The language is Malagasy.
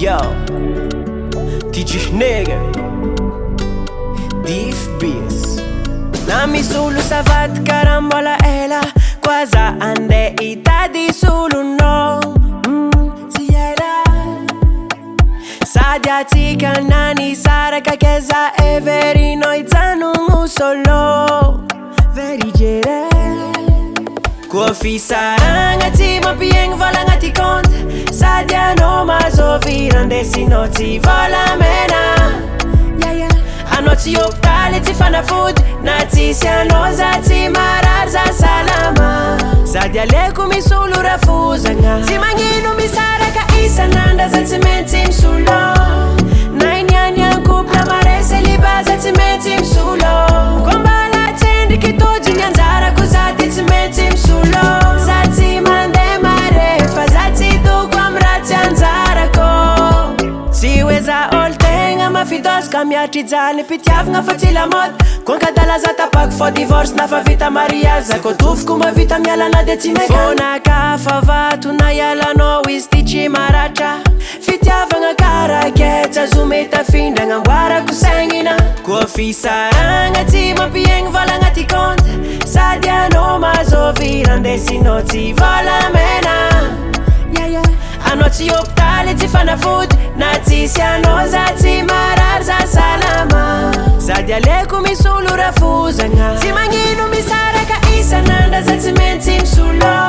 Yo, teach nigga Deef Beats na misulu sa vat karambola ela kwaza ande itadi sulu no Sierra Sadia tika nani sara kakeza everi noitzanu musolo Very jere Kofi saranga ti mapieng vola ngati kont Sadia no mazoviran desino ti vola mena Anoti opale ti fana food Nati sianoza ti maraza salama Sadia leku misulu rafuza nga Ti manginu misaraka isa nanda za ti menti msulo Nainyanyan kupla marese libaza ti menti msulo Kombala tendi kitoji nyanzara kuzati ti menti msulo Zati mande marefa zati dugwa mrati anzara ko Siweza oltenga mafidos kamiatri dzali pitiavagna fa tsy lamody Kon kadala za tapaky fo divorce na fa vita mariage Zako tofoko mavita mialana de tsy maika Fonaka fa vato na ialanao izy ty tsy maratra Fitiavagna karaketsa zo mety afindra agnamboarako sainina Koa fisaragna tsy mampiegny vola agnaty compte Sady anao mazovira andesinao tsy vola mena Anao tsy hôpitaly tsy fanafody Na tsisy anao za tsy marary za salama Sady aleko misolo rafozagna Tsy magnino misaraka isan'andra za tsy maintsy misolo